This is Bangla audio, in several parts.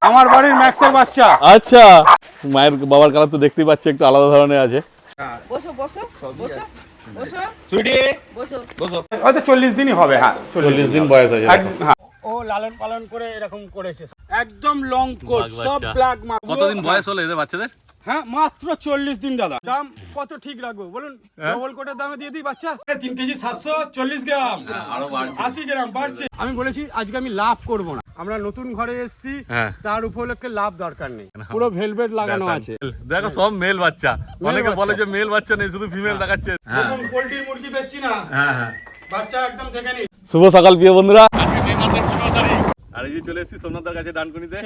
আমার বাড়ির ম্যাক্সের বাচ্চা। আচ্ছা, মায়ের বাবার কালার তো দেখতেই পাচ্ছি একটু আলাদা ধরনের আছে। বসো বসো বসো বসো সুইটি বসো বসো। হয়তো 40 দিনই হবে। হ্যাঁ 40 দিন বয়স হয়েছে। ও লালন পালন করে এরকম করেছে, একদম লং কোট, সব ব্ল্যাক মার্ক। কতদিন বয়স হলো এদের বাচ্চাদের? হ্যাঁ মাত্র 40 দিন দাদা। দাম কত ঠিক রাখবো বলুন? ডবল কোটের দামে দিয়ে দিই বাচ্চা। 3 কেজি 740 গ্রাম, আরো বাড়ছে, 80 গ্রাম বাড়ছে। আমি বলেছি আজকে আমি লাভ করব না, আমরা নতুন ঘরে এসেছি, তার উপলক্ষে লাভ দরকার নেই। পুরো ভেলভেট লাগানো আছে। দেখো সব মেল বাচ্চা। অনেকে বলে যে মেল বাচ্চা নেই, শুধু ফিমেল দেখাচ্ছে। দেখুন পোল্ট্রির মুরগি বেচছি না। হ্যাঁ হ্যাঁ, বাচ্চা একদম দেখে নিন। শুভ সকাল প্রিয় বন্ধুরা। আজকে মে মাসের 15 তারিখ। আর এই যে চলে এসেছি সোমনাথের কাছে ডানকুনিতে।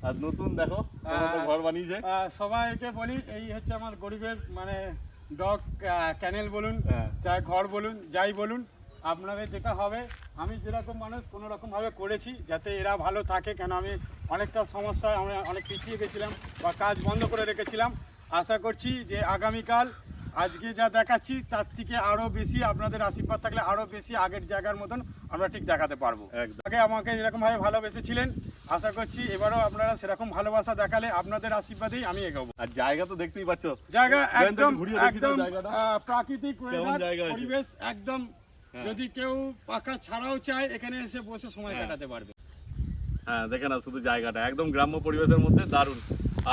আর নতুন দেখো ঘর বানিয়েছে। সবাইকে বলি এই হচ্ছে আমার গরিবের মানে ডগ ক্যানেল বলুন, চাই ঘর বলুন, যাই বলুন, আপনাদের যেটা হবে, আমি যেরকম মানুষ কোনো রকমভাবে করেছি যাতে এরা ভালো থাকে। কেন আমি অনেকটা সমস্যায় আমরা অনেক পিছিয়ে গেছিলাম বা কাজ বন্ধ করে রেখেছিলাম। আশা করছি যে আগামীকাল আজকে যা দেখাচ্ছি তার থেকে আরও বেশি আপনাদের আশীর্বাদ থাকলে আরও বেশি আগের জায়গার মতন আমরা ঠিক দেখাতে পারবো। আগে আমাকে যেরকমভাবে ভালোবেসেছিলেন, আশা করছি এবারও আপনারা সেরকম ভালোবাসা দেখালে আপনাদের আশীর্বাদেই আমি এগোবো। আর জায়গা তো দেখতেই পাচ্ছ, জায়গা একদম একদম প্রাকৃতিক পরিবেশ একদম। যদি কেউ পাকা ছাড়াও চায় এখানে এসে বসে সময় কাটাতে পারবে। হ্যাঁ দেখে না, শুধু জায়গাটা একদম গ্রাম্য পরিবেশের মধ্যে দারুণ।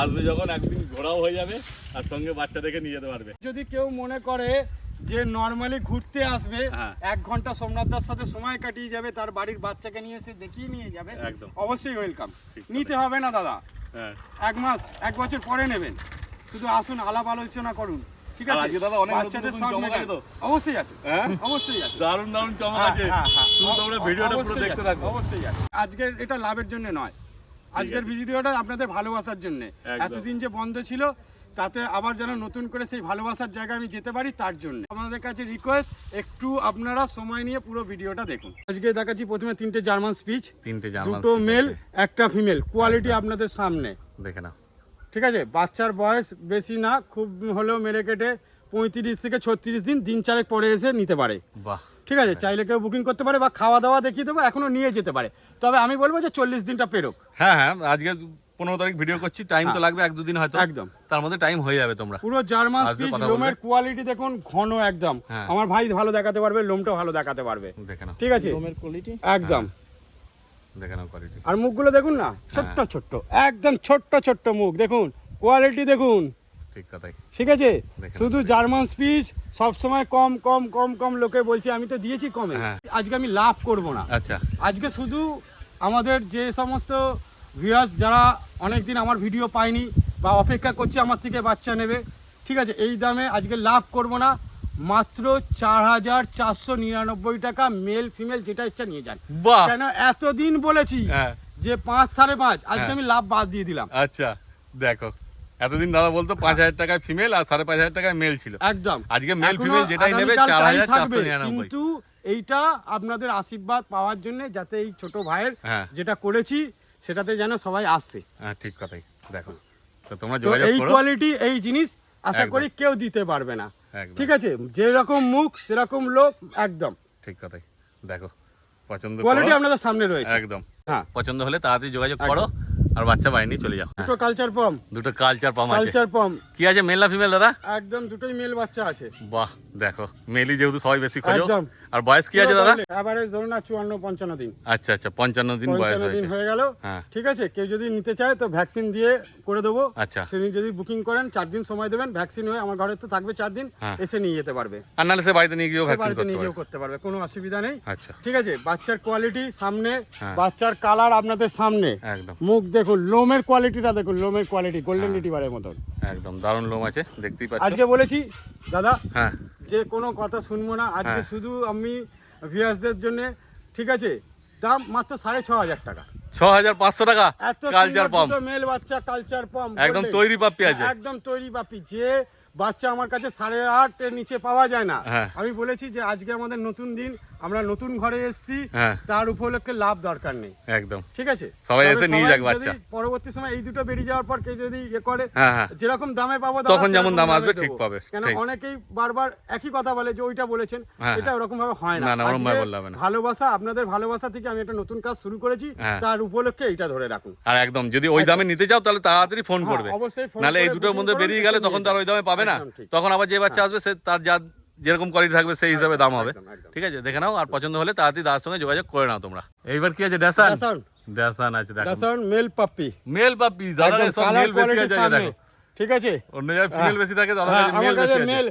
আসবে যখন একদিন ঘোরাও হয়ে যাবে আর সঙ্গে বাচ্চা দেখে নিয়ে যেতে পারবে। যদি কেউ মনে করে যে নর্মালি ঘুরতে আসবে, 1 ঘন্টা সোমনাথদার সাথে সময় কাটিয়ে যাবে, তার বাড়ির বাচ্চাকে নিয়ে এসে দেখিয়ে নিয়ে যাবে, একদম অবশ্যই ওয়েলকাম। নিতে হবে না দাদা, 1 মাস 1 বছর পরে নেবেন, শুধু আসুন, আলাপ আলোচনা করুন, ঠিক আছে? আজকে দাদা অনেক বাচ্চাদের নতুন সব চমক আছে তো? অবশ্যই আছে, অবশ্যই আছে, দারুণ দারুণ চমক আছে। শুধু তোমরা ভিডিওটা পুরো দেখতে থাকো। অবশ্যই আছে। আজকের এটা লাভের জন্য নয়, আজকের ভিডিওটা আপনাদের ভালোবাসার জন্য। এতদিন যে বন্ধ ছিল তাতে আবার যেন নতুন করে সেই ভালোবাসার জায়গায় আমি যেতে পারি, তার জন্য আমাদের কাছে রিকোয়েস্ট, একটু আপনারা সময় নিয়ে পুরো ভিডিওটা দেখুন। আজকে দেখাচ্ছি প্রথমে 3টে জার্মান স্পিচ, 2টো মেল 1টা ফিমেল, কোয়ালিটি আপনাদের সামনে দেখে নাও, ঠিক আছে? বাচ্চার বয়স বেশি না, খুব হলেও মেরে কেটে 35 থেকে 36 দিন, দিন 4 পরে এসে নিতে পারে। বাহ, ঠিক আছে? চাইলে কেউ বুকিং করতে পারে বা খাওয়া দাওয়া দেখিয়ে দেবো, এখনো নিয়ে যেতে পারে। তবে আমি বলবো যে 40 দিনটা পেরোক। হ্যাঁ হ্যাঁ, আজকে 15 তারিখ ভিডিও করছি, টাইম তো লাগবে 1-2 দিন হয়তো, একদম তার মধ্যে টাইম হয়ে যাবে। তোমরা পুরো জার্মান স্পিচ, লোমের কোয়ালিটি দেখুন, ঘন একদম। আমার ভাই ভালো দেখাতে পারবে, লোমটা ভালো দেখাতে পারবে, দেখে নাও, ঠিক আছে? লোমের কোয়ালিটি একদম দেখে নাও, কোয়ালিটি। আর মুখগুলো দেখুন না, ছোট্ট ছোট্ট, একদম ছোট্ট ছোট্ট মুখ, দেখুন কোয়ালিটি দেখুন, ঠিক কথাই, ঠিক আছে? শুধু জার্মান স্পিচ সবসময় কম কম কম কম, লোকে বলছে, আমি তো দিয়েছি কমে। আজকে আমি লাভ করব না। আচ্ছা, আজকে শুধু আমাদের যে সমস্ত ভিউয়ার্স যারা অনেকদিন আমার ভিডিও পায়নি বা অপেক্ষা করছে আমার থেকে বাচ্চা নেবে, ঠিক আছে, এই দামে আজকে লাভ করব না। মাত্র 4,499 টাকা, মেল ফিমেল যেটা ইচ্ছা নিয়ে যান। কেন এতদিন বলেছি যে 5 5.5, আজকে আমি লাভ বাদ দিয়ে দিলাম। আচ্ছা দেখো, এতদিন দাদা বলতো 5,000 টাকায় ফিমেল আর 5,500 টাকায় মেল ছিল, একদম। আজকে মেল ফিমেল যেটাই নেবে 4,499। কিন্তু এইটা আপনাদের আশীর্বাদ পাওয়ার জন্য, যাতে এই ছোট ভাইয়ের যেটা করেছি সেটাতে যেন সবাই আসছে। ঠিক কথাই, দেখো তো তোমরা যোগাযোগ করো। এই কোয়ালিটি, এই জিনিস আশা করি কেউ দিতে পারবে না, ঠিক আছে? যেরকম মুখ সেরকম লোক, একদম ঠিক কথাই। দেখো পছন্দ, কোয়ালিটি আপনাদের সামনে রয়েছে, একদম। হ্যাঁ, পছন্দ হলে তাড়াতাড়ি যোগাযোগ করো আর বাচ্চা বাইরে নিয়ে চলে যাও। দুটো কালচার পম, দুটো কালচার পম আছে। কালচার পম কি আছে, মেল না ফিমেল দাদা? একদম দুটোই মেল বাচ্চা আছে। বাহ, দেখো মেলই যেহেতু সবাই বেশি খোঁজো। আর বয়স কি আছে দাদা? এভারেজ ধরুন না 54-55 দিন। আচ্ছা আচ্ছা, 55 দিন বয়স হয়ে গেল, ঠিক আছে? কেউ যদি নিতে চায় তো ভ্যাকসিন দিয়ে করে দেবো। আচ্ছা, সেদিন যদি বুকিং করেন 4 দিন সময় দেবেন, ভ্যাকসিন হয়ে আমার ঘরে তো থাকবে 4 দিন, এসে নিয়ে যেতে পারবে। আর নাহলে সে বাড়িতে নিয়ে গিয়েও ভ্যাকসিন করতে পারবে, কোনো অসুবিধা নেই। আচ্ছা, ঠিক আছে? বাচ্চার কোয়ালিটি সামনে, বাচ্চার কালার আপনাদের সামনে, একদম। মুখ দেখুন, লোমের কোয়ালিটিটা দেখুন, লোমের কোয়ালিটি গোল্ডেন রিট্রিভারের মতন, একদম দারুণ লোম আছে, দেখতেই পাচ্ছেন। আজকে বলেছি দাদা যে কোনো কথা শুনবো না, আজকে শুধু আমি ভিউয়ার্সদের জন্য, ঠিক আছে? দাম মাত্র 6,500 টাকা, 6,500 টাকা। কালচার পম, মেল বাচ্চা কালচার পম, একদম তৈরি পাপ্পি আছে, একদম তৈরি পাপ্পি। যে বাচ্চা আমার কাছে 8.5 এর নিচে পাওয়া যায় না। আমি বলেছি যে আজকে আমাদের নতুন দিন, আমরা নতুন ঘরে এসেছি, হ্যাঁ। তার উপলক্ষে লাভ দরকার নেই, একদম ঠিক আছে? সবাই তবে এসে নিয়ে সবাই যাক বাচ্চা। যদি পরবর্তী সময় এই দুটো বেরিয়ে যাওয়ার পর কেউ যদি ইয়ে করে, হ্যাঁ হ্যাঁ যেরকম দামে পাবো দাদা, তখন যেমন সেরকম দাম দামে আসবে দেবো। ঠিক পাবে, কেন ঠিক। অনেকেই বারবার একই কথা বলে যে ওইটা বলেছেন, হ্যাঁ, এটা ওরকম ভাবে হয় না। না, না, ওরকম ভাবে আজকে বললে হবে না। ভালোবাসা, আপনাদের ভালোবাসা থেকে আমি একটা নতুন কাজ শুরু করেছি, হ্যাঁ। তার উপলক্ষে এইটা ধরে রাখুন। আর একদম যদি ওই দামে নিতে চাও তাহলে তাড়াতাড়ি ফোন হ্যাঁ, করবে, অবশ্যই ফোন নাহলে এই করে দুটোর booking মধ্যে করুন, বেরিয়ে গেলে এসে তখন নিয়ে তো আর ওই দামে পাবে না, একদম ঠিক। তখন আবার যে বাচ্চা আসবে সে তার যা যেরকম কোয়ালিটি থাকবে সেই হিসাবে দাম হবে। একদম, একদম। ঠিক আছে, দেখে নাও, আর পছন্দ হলে তাড়াতাড়ি দাদার সঙ্গে যোগাযোগ করে নাও তোমরা। এইবার কি আছে? ড্যাসান ড্যাসান আছে, দেখো ডাসান মেল পাপ্পি, মেল পাপি, দাদা একদম সব কালার মেল বেশি কোয়ালিটির আছে, এই সামনে, দেখো ঠিক আছে? অন্য জায়গায় ফিমেল বেশি থাকে, দাদা হ্যাঁ, মেল আমার বেশি কাছে আছে। মেল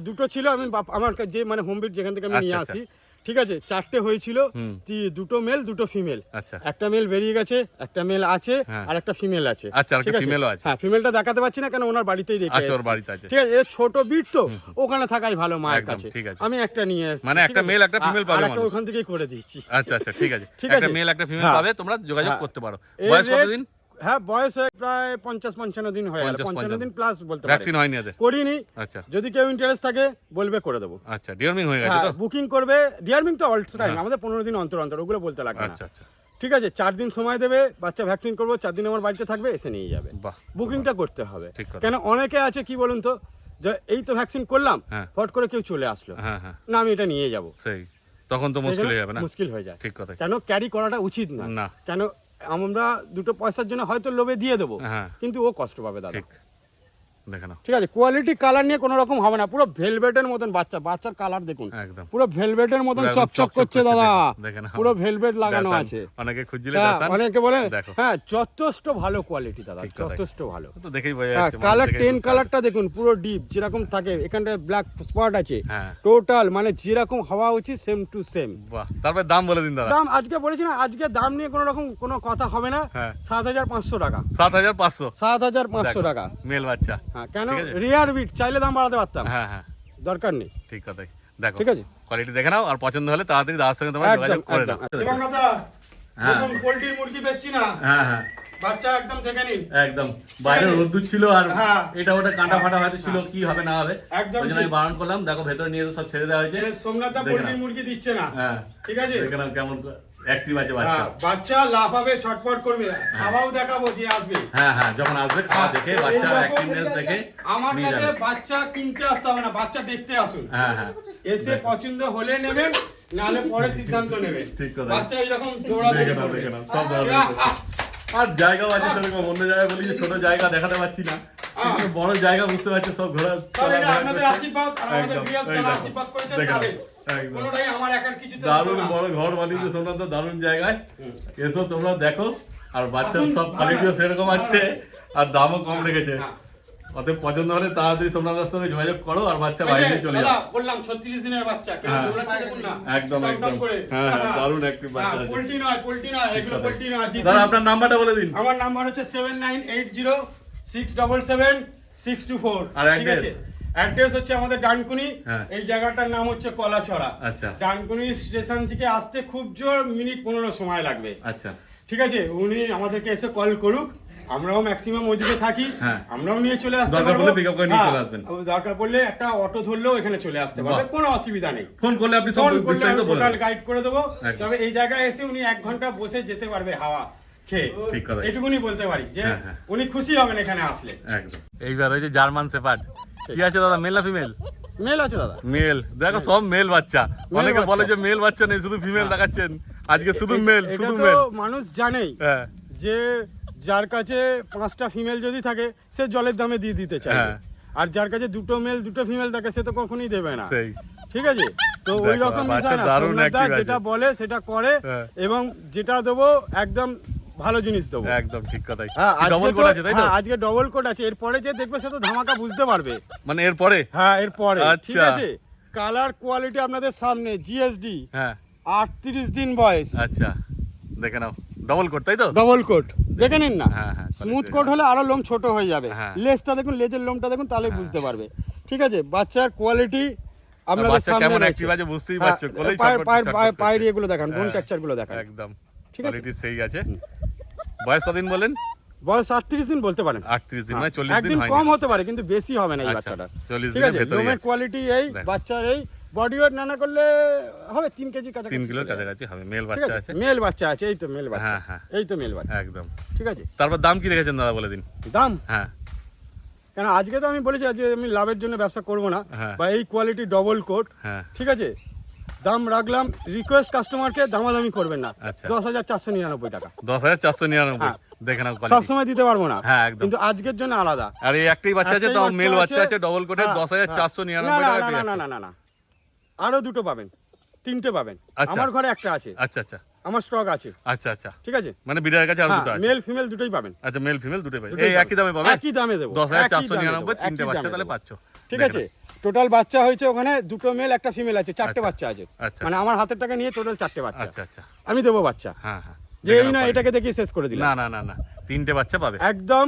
দুটো ছিল, আমি আমার যে মানে হোম বিট যেখান থেকে আমি নিয়ে আচ্ছা, আসি, ঠিক আছে? 4টে হয়েছিল, হুম। দুটো মেল দুটো ফিমেল, আচ্ছা একটা মেল বেরিয়ে গেছে, একটা মেল আছে, হ্যাঁ। আর একটা ফিমেল আছে। আচ্ছা, আর একটা ঠিক আছে? female ও আছে। হ্যাঁ, ফিমেলটা দেখাতে পাচ্ছি না কেন ওনার বাড়িতেই রেখে আচ্ছা, ওর এসেছি। বাড়িতে আছে। ঠিক আছে, এ ছোট বিট তো, ওখানে থাকাই ভালো মায়ের একদম, কাছে। ঠিক আছে। আমি একটা নিয়ে এসেছি, মানে ঠিক একটা আছে? male, একটা female পাবে আর একটা মানুষ। ওখান থেকেই করে দিয়েছি। আচ্ছা আচ্ছা, ঠিক আছে, ঠিক একটা আছে? মেল একটা ফিমেল হ্যাঁ। পাবে, তোমরা যোগাযোগ হ্যাঁ। করতে পারো। এর বয়স rate- কতদিন? হ্যাঁ, বয়স হয়ে প্রায় 50-55 দিন হয়ে গেল, 55 দিন প্লাস বলতে পারি। ভ্যাকসিন হয়নি এদের? করিনি, আচ্ছা যদি কেউ ইন্টারেস্ট থাকে বলবে করে দেবো। আচ্ছা, ডিওর্মিং হয়ে গেছে তো? বুকিং করবে, ডিয়ারমিং তো অল টাইম, হ্যাঁ। আমাদের 15 দিন অন্তর অন্তর, ওগুলো বলতে লাগবে না। আচ্ছা আচ্ছা, ঠিক আছে, 4 দিন সময় দেবে, বাচ্চা ভ্যাকসিন করবো, 4 দিন আমার বাড়িতে থাকবে, এসে নিয়ে যাবে। বাহ, বুকিংটা করতে হবে, ঠিক কথা। কেন অনেকে আছে কি বলুন তো, যে এই তো ভ্যাকসিন করলাম, হ্যাঁ। ফট করে কেউ চলে আসলো, হ্যাঁ হ্যাঁ, না আমি এটা নিয়ে যাব, সেই তখন তো মুশকিল হয়ে যাবে না? মুশকিল হয়ে যায়। ঠিক কথা। কেন ক্যারি করাটা উচিত না, না। কেন আমরা দুটো পয়সার জন্য হয়তো লোভে দিয়ে দেবো, হ্যাঁ, কিন্তু ও কষ্ট পাবে দাদা। ঠিক, দেখে নাও ঠিক আছে, কোয়ালিটি কালার নিয়ে কোনো রকম হবে না, পুরো ভেলভেটের মতন বাচ্চার কালার দেখুন, একদম পুরো ভেলভেটের মতন পুরো একদম চকচক করছে দাদা, দেখে নাও। পুরো ভেলভেট লাগানো ড্যাসান। আছে। অনেকে খুঁজছিলে হ্যাঁ, ড্যাসান, অনেকে বলে দেখো। হ্যাঁ যথেষ্ট ভালো কোয়ালিটি দাদা, ঠিক কথা। যথেষ্ট ভালো। তো দেখেই বোঝা হ্যাঁ, যাচ্ছে, কালার মানুষ দেখেই 10 বুঝতে কালারটা দেখুন, পুরো ডিপ যেরকম থাকে, এখানটায় ব্ল্যাক স্পট আছে, হ্যাঁ। টোটাল মানে যেরকম হওয়া উচিত সেম টু সেম। পারবে। বাহ, তারপরে দাম বলে দিন দাদা। দাম আজকে বলেছি না, আজকে দাম নিয়ে কোনো রকম কোনো কথা হবে না। হ্যাঁ। 7,500 টাকা, 7,500 7,500 টাকা। মেল বাচ্চা। হ্যাঁ, কেন ঠিক আছে। রিয়ার বিট চাইলে দাম বাড়াতে পারতাম, হ্যাঁ হ্যাঁ, দরকার নেই। ঠিক কথাই। দেখো ঠিক আছে। কোয়ালিটি দেখে নাও, আর পছন্দ হলে তাড়াতাড়ি দাদার সঙ্গে তোমরা একদম যোগাযোগ করে একদম। নাও। এবং দাদা হ্যাঁ। দেখুন, পোল্ট্রির মুরগি বেচছি না, হ্যাঁ হ্যাঁ, বাচ্চা একদম দেখে নিন। একদম বাইরে রোদ্দুর ছিল, আর হ্যাঁ। এটা ওটা কাঁটা ফাটা হয়তো ছিল, কি হবে না হবে একদম ওই জন্য আমি ঠিক। বারণ করলাম। দেখো ভেতরে নিয়ে তো সব ছেড়ে দেওয়া হয়েছে। সোমনাথদা দেখে পোল্ট্রির নাও। মুরগি দিচ্ছে না, হ্যাঁ, ঠিক আছে? দেখে নাও কেমন অ্যাক্টিভ আছে বাচ্চা। হ্যাঁ, বাচ্চা লাফাবে, ছটফট করবে, খাওয়াও দেখাবো যে আসবে। হ্যাঁ হ্যাঁ, যখন আসবে খাওয়া দেখে, এই বাচ্চার দেখো, অ্যাক্টিভনেস দেখে আমার নিয়ে কাছে যাবে। বাচ্চা কিনতে আসতে হবে না, বাচ্চা দেখতে আসুন। হ্যাঁ হ্যাঁ, এসে পছন্দ হলে নেবেন, নাহলে পরে সিদ্ধান্ত নেবেন। ঠিক কথা। বাচ্চা এরকম দৌড়াদৌড়ি দেখে নাও, করবে। দেখে নাও, সব দৌড়াদৌড়ি করবে। আর জায়গাও আছে সেরকম, অন্য জায়গায় বলি যে ছোট জায়গা দেখাতে পাচ্ছি না, কিন্তু বড় জায়গা বুঝতে পারছি, সব ঘোরা সব এটা আপনাদের আশীর্বাদ, আর আমাদের একদম, ভিউয়ার্স এই যারা দেখো, আশীর্বাদ করেছেন দেখে নাও, তাদের। একদম। কোনোটাই আমার একার কিছুতে হতো দারুণ না। বড় ঘর বানিয়েছে সোমনাথ দা, দারুণ জায়গায়। এসো তোমরা দেখো, আর বাচ্চার আসুন, সব কোয়ালিটিও সেরকম আছে, আর দামও কম রেখেছে। হ্যাঁ। অতএব পছন্দ হলে তাড়াতাড়ি সোমনাথের সঙ্গে যোগাযোগ করো, আর বাচ্চা এই বাইরে যে, চলে দাদা, যাও। বললাম 36 দিনের বাচ্চা, কেন হ্যাঁ। দৌড়াচ্ছে দেখুন না, একদম টম টম একদম, করে। হ্যাঁ হ্যাঁ, দারুণ একটি বাচ্চা হ্যাঁ, আছে। পোল্ট্রি নয়, এগুলো পোল্ট্রি নয়। দাদা আপনার নাম্বারটা বলে দিন। আমার নাম্বার হচ্ছে 7980677624। আর ঠিক address? আছে? অ্যাড্রেস হচ্ছে আমাদের ডানকুনি, হ্যাঁ। এই জায়গাটার নাম হচ্ছে কলাছড়া। আচ্ছা ডানকুনি স্টেশন থেকে আসতে খুব জোর মিনিট 15 সময় লাগবে। আচ্ছা, ঠিক আছে, উনি আমাদেরকে এসে কল করুক, আমরাও ম্যাক্সিমাম ওইদিকে থাকি, হ্যাঁ। আমরাও নিয়ে চলে আসতে দরকার পারবো। পড়লে pick up করে নিয়ে হ্যাঁ, চলে আসবেন। দরকার পড়লে একটা অটো ধরলেও এখানে চলে আসতে পারবে, বাহ। কোনো অসুবিধা নেই। ফোন করলে আপনি সব ফোন করলে বিস্তারিত আমি বলে টোটাল দেবেন। গাইড করে দেবো। একদম। তবে এই জায়গায় এসে উনি 1 ঘন্টা বসে যেতে পারবে হাওয়া খেয়ে, ঠিক কথা। এটুকুনি বলতে পারি যে হ্যাঁ, হ্যাঁ। উনি খুশি হবেন এখানে আসলে। একদম। এইবার ওই যে জার্মান শেপার্ড কি আছে দাদা, মেল না ফিমেল? মেল আছে দাদা, মেল। দেখো সব মেল বাচ্চা। অনেকে বাচ্চা। বলে যে মেল বাচ্চা নেই, শুধু ফিমেল দেখাচ্ছেন, আজকে শুধু মেল, এটা শুধু তো মেল। মানুষ জানেই হ্যাঁ যে যার কাছে 5টা ফিমেল যদি থাকে সে জলের দামে দিয়ে দিতে চায়, হ্যাঁ। আর যার কাছে 2টো মেল 2টো ফিমেল থাকে সে তো কখনোই দেবে না। সেই ঠিক আছে, তো দেখো, ওই রকম বাচ্চা বিষয় না, দারুণ সোমনাথ দা active আছে। যেটা বলে সেটা করে, হ্যাঁ। এবং যেটা দেবো একদম ভালো জিনিস দেবো। একদম ঠিক কথাই। হ্যাঁ, ডবল আজকে কোড তো আছে তাই তো? হ্যাঁ, আজকে ডবল কোড আছে, এরপরে যে দেখবে সে তো ধামাকা বুঝতে পারবে। মানে এরপরে? হ্যাঁ, এরপরে ঠিক আচ্ছা। আছে। কালার কোয়ালিটি আপনাদের সামনে, জিএসডি হ্যাঁ 38 দিন বয়স, আচ্ছা, দেখে নাও, ডবল কোড তাই তো? ডবল কোট দেখে নিন না। হ্যাঁ, হ্যাঁ, স্মুথ quality কোট হলে আরো লোম ছোট হয়ে যাবে, হ্যাঁ। লেজটা দেখুন, লেজের লোমটা দেখুন, তাহলে হ্যাঁ। বুঝতে পারবে। ঠিক আছে, বাচ্চার কোয়ালিটি আপনাদের বাচ্চা সামনে কেমন রয়েছে। অ্যাক্টিভ আছে বুঝতেই হ্যাঁ, পারছো, কোলেই পায়ের- ছটফট পায়ের- ছটফট পায়ের- করছে। পায়ের এগুলো দেখান, বোন হ্যাঁ, টেক্সচারগুলো দেখান। একদম ঠিক আছে। কোয়ালিটি সেই আছে। বয়স কতদিন বলেন? বয়স 38 দিন বলতে পারেন। 38 দিন, মানে 40 দিন একদিন হয়নি। কম হতে পারে কিন্তু বেশি হবে না এই আচ্ছা, বাচ্চাটা। 40 ঠিক দিনের আছে, ভেতরেই লোমের আছে। কোয়ালিটি এই, দেখো। বাচ্চার এই, বডি ওয়েট না করলে হবে 3 কেজি কাছাকাছি 3 কিলোর কাছাকাছি হবে। মেল ঠিক বাচ্চা আছে আছে। মেল বাচ্চা আছে, এই তো মেল বাচ্চা, হ্যাঁ, হ্যাঁ। এই তো মেল বাচ্চা, একদম ঠিক আছে। তারপর দাম কি রেখেছেন দাদা বলে দিন। দাম হ্যাঁ কেন আজকে তো আমি বলেছি আজকে আমি লাভের জন্য ব্যবসা করব না, হ্যাঁ। বা এই কোয়ালিটি ডবল কোট, হ্যাঁ ঠিক আছে। দাম রাখলাম, রিকোয়েস্ট কাস্টমারকে দামাদামি করবেন না, আচ্ছা। 10,499 টাকা। 10,499 হ্যাঁ। দেখে নাও সব কোয়ালিটি। সময় দিতে পারবো না, হ্যাঁ একদম। কিন্তু আজকের জন্য আলাদা। আর এই একটাই বাচ্চা আছে, একটাই তাও বাচ্চা মেল বাচ্চা আছে, আছে ডবল কোটে, হ্যাঁ, 10,499 না, টাকায় না, পেয়ে না, যাচ্ছে। না, না, না, আরো দুটো পাবেন, 3টে পাবেন। আচ্ছা। আমার ঘরে একটা আছে, আচ্ছা আচ্ছা আমার স্টক আছে, আচ্ছা আচ্ছা। ঠিক আছে। মানে বিডারের কাছে আরো দুটো আছে। মেল ফিমেল দুটোই পাবেন, আচ্ছা মেল ফিমেল দুটোই পাবে। দুটোই এই একই দামে পাবে। একই দামে দেবো, 10,499 তিনটে একই বাচ্চা দামে তাহলে দেবো। পাচ্ছ। ঠিক দেখে আছে। নাও। টোটাল বাচ্চা হয়েছে ওখানে দুটো মেল একটা ফিমেল আছে, 4টে আচ্ছা। বাচ্চা আছে, আচ্ছা মানে আমার হাতের টাকা নিয়ে টোটাল 4টে বাচ্চা আচ্ছা আচ্ছা। আমি দেবো বাচ্চা, হ্যাঁ হ্যাঁ। যে দেখে এই নাও না quality। এটাকে দেখিয়ে শেষ করে দিলাম। না না না না, তিনটে বাচ্চা পাবে। একদম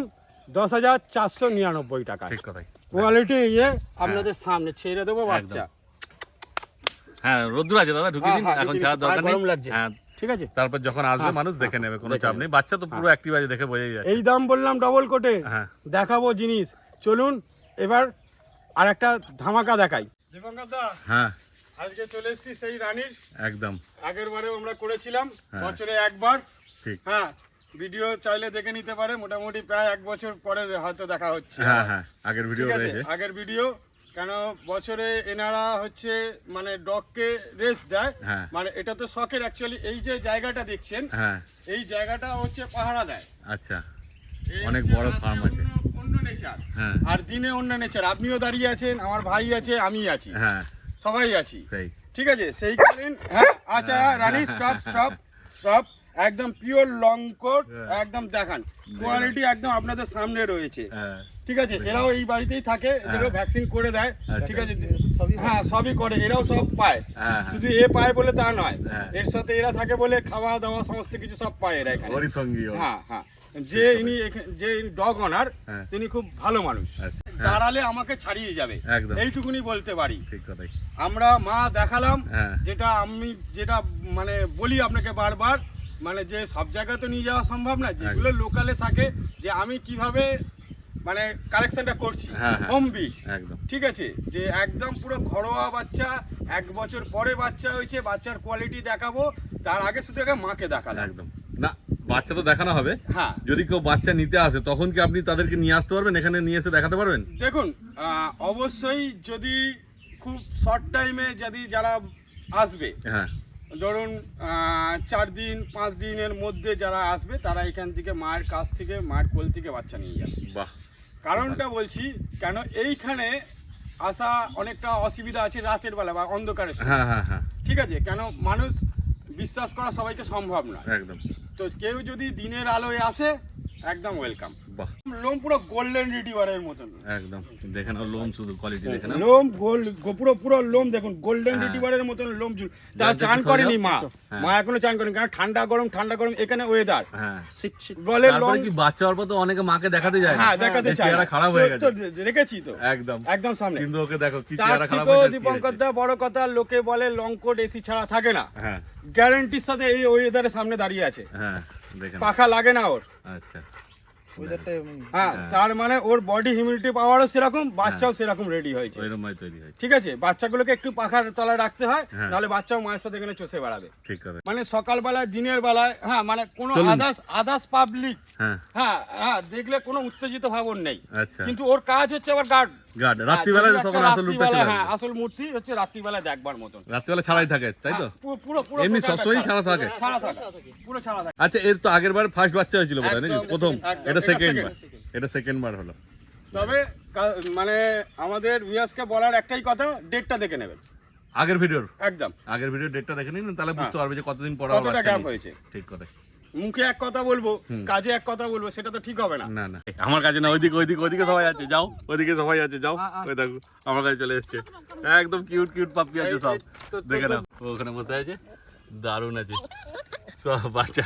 10,499 টাকা। ঠিক কথাই। কোয়ালিটি আপনাদের সামনে ছেড়ে দেবো বাচ্চা। হ্যাঁ রোদ্দুর আছে দাদা, ঢুকিয়ে দিন, হ্যাঁ, এখন ঢুকিয়ে ছাড়ার দিন, দরকার নেই। গরম লাগছে। হ্যাঁ ঠিক আছে। তারপর যখন আসবে হ্যাঁ, মানুষ দেখে নেবে, কোনো দেখে চাপ নেবে। নেই। বাচ্চা তো পুরো অ্যাক্টিভ আছে, দেখে বোঝাই যাচ্ছে। এই দাম বললাম ডবল কোটে, হ্যাঁ দেখাবো জিনিস। চলুন এবার আর একটা ধামাকা দেখাই। দীপঙ্কর দা, হ্যাঁ আজকে চলে এসেছি সেই রানীর, একদম আগের বারেও আমরা করেছিলাম, হ্যাঁ। বছরে একবার। ঠিক। হ্যাঁ, ভিডিও চাইলে দেখে নিতে পারে, মোটামুটি প্রায় 1 বছর পরে হয়তো দেখা হচ্ছে। হ্যাঁ হ্যাঁ আগের ভিডিও ঠিক আছে, রয়েছে। আগের ভিডিও। কেন বছরে এনারা হচ্ছে মানে ডগকে রেস্ট দেয়, হ্যাঁ। মানে এটা তো শখের অ্যাকচুয়ালি। এই যে জায়গাটা দেখছেন, হ্যাঁ এই জায়গাটা হচ্ছে পাহারা দেয়। আচ্ছা এই অনেক হচ্ছে বড় রাতে ফার্ম আছে। অন্য নেচার, হ্যাঁ আর দিনে অন্য নেচার। আপনিও দাঁড়িয়ে আছেন, আমার ভাই আছে, আমি আছি, হ্যাঁ সবাই আছি, সেই। ঠিক আছে। সেই কারণ হ্যাঁ, আচ্ছা রানী স্টপ স্টপ স্টপ, একদম পিওর লং কোট, একদম দেখান কোয়ালিটি একদম আপনাদের সামনে রয়েছে। হ্যাঁ ঠিক আছে, এরাও এই বাড়িতেই থাকে, এদেরও ভ্যাকসিন করে দেয়, আচ্ছা। ঠিক আছে। হ্যাঁ সবই করে, এরাও সব পায়, হ্যাঁ। শুধু এ পায় বলে তা নয়, হ্যাঁ। এর সাথে এরা থাকে বলে খাওয়া দাওয়া সমস্ত কিছু সব পায় এরা এখানে। ওরই সঙ্গী ও। হ্যাঁ হ্যাঁ, যে ইনি যে ডগ অনার, হ্যাঁ। তিনি খুব ভালো মানুষ, আচ্ছা। দাঁড়ালে আমাকে ছাড়িয়ে যাবে, একদম। এইটুকুনি বলতে পারি। ঠিক কথাই। আমরা মা দেখালাম, হ্যাঁ। যেটা মানে বলি আপনাকে বারবার, মানে যে সব জায়গায় তো নিয়ে যাওয়া সম্ভব না, যেগুলো লোকালে থাকে, যে আমি কিভাবে মানে কালেকশনটা করছি, হ্যাঁ, হ্যাঁ। হোম বিট, একদম ঠিক আছে। যে একদম পুরো ঘরোয়া বাচ্চা, 1 বছর পরে বাচ্চা হয়েছে, বাচ্চার কোয়ালিটি দেখাবো, তার আগে শুধু আগে মাকে দেখালাম। একদম। না বাচ্চা তো দেখানো হবে। হ্যাঁ যদি কেউ বাচ্চা নিতে আসে তখন কি আপনি তাদেরকে নিয়ে আসতে পারবেন, এখানে নিয়ে এসে দেখাতে পারবেন? দেখুন, অবশ্যই যদি খুব শর্ট টাইমে যদি যারা আসবে, হ্যাঁ ধরুন 4 দিন 5 দিনের মধ্যে যারা আসবে, তারা এখান থেকে মায়ের কাছ থেকে, মায়ের কোল থেকে বাচ্চা নিয়ে যাবে। বাহ। কারণটা বলছি কেন, এইখানে আসা অনেকটা অসুবিধা আছে রাতের বেলা বা অন্ধকারের সময়, হ্যাঁ হ্যাঁ হ্যাঁ ঠিক আছে। কেন মানুষ বিশ্বাস করা সবাইকে সম্ভব না, একদম। তো কেউ যদি দিনের আলোয় আসে, একদম ওয়েলকাম। বাহ লোম পুরো গোল্ডেন রিট্রিভারের মতন, একদম। দেখে নাও লোম, শুধু কোয়ালিটি দেখে নাও। লোম পুরো পুরো লোম দেখুন, গোল্ডেন হ্যাঁ। রিট্রিভারের মতন লোম ঝুল। তা দেখো চান সোজা। করেনি মা, হ্যাঁ। মা এখনো চান করেনি, কারণ ঠান্ডা গরম এখানে ওয়েদার হ্যাঁ বলে লং। তারপরে কি বাচ্চা হওয়ার পর তো অনেকে মাকে দেখাতে যায় না। হ্যাঁ দেখাতে যে চাই চেহারা খারাপ হয়ে গেছে। তো রেখেছি তো একদম একদম সামনে। কিন্তু ওকে দেখো কি তার চেহারা খারাপ থেকেও হয়ে গেছে। দীপঙ্কর দা বড় কথা, লোকে বলে লং কোট এসি ছাড়া থাকে না, হ্যাঁ গ্যারান্টির সাথে এই ওয়েদারের সামনে দাঁড়িয়ে আছে, হ্যাঁ দেখে নাও। পাখা লাগে না ওর। আচ্ছা হ্যাঁ, তার মানে ওর বডি হিউমিডিটি পাওয়ারও সেরকম, বাচ্চাও সেরকম রেডি হয়েছে, ওইরকম ভাই তৈরি হয়েছে। ঠিক আছে। বাচ্চাগুলোকে একটু পাখার তলায় রাখতে হয়, হ্যাঁ। নাহলে বাচ্চাও মায়ের সাথে এখানে চষে বেড়াবে। ঠিক করে। মানে সকালবেলায়, দিনের বেলায়, হ্যাঁ মানে কোনো চলুন। আদার্স পাবলিক, হ্যাঁ হ্যাঁ হ্যাঁ দেখলে কোনো উত্তেজিত ভাবন নেই, আচ্ছা। কিন্তু ওর কাজ হচ্ছে আবার গার্ড। গার্ড রাত্রিবেলা তখন আসল রূপটা চলে হ্যাঁ, আসবে। আসল মূর্তি হচ্ছে রাত্রিবেলা দেখবার মতন। রাত্রিবেলা ছাড়াই থাকে তাই তো? পুরো পুরো এমনি টোটালটা সবসময় ছাড়া থাকে? ছাড়া থাকে, পুরো ছাড়া থাকে। আচ্ছা এর তো আগের বার ফার্স্ট বাচ্চা হয়েছিল বোধহয় নাকি? একদম, প্রথম। একদম, এটা এটা সেকেন্ড second। বার। এটা সেকেন্ড বার হলো। তবে মানে আমাদের ভিউয়ার্সকে বলার একটাই কথা, ডেটটা দেখে নেবেন আগের ভিডিওর একদম, আগের ভিডিও ডেটটা দেখে নিন, তাহলে বুঝতে পারবে যে কতদিন পর কতটা গ্যাপ হয়েছে। ঠিক করে। মুখে এক কথা বলবো, কাজে এক কথা বলবো, সেটা তো ঠিক হবে না। না না আমার কাছে না, ওইদিকে সবাই আছে, যাও ওইদিকে সবাই আছে, যাও। ওই দেখো আমার কাছে চলে এসেছে, একদম কিউট কিউট পাপ্পি আছে সব। দেখে নাও ও ওখানে বসে আছে, দারুণ আছে সব বাচ্চা,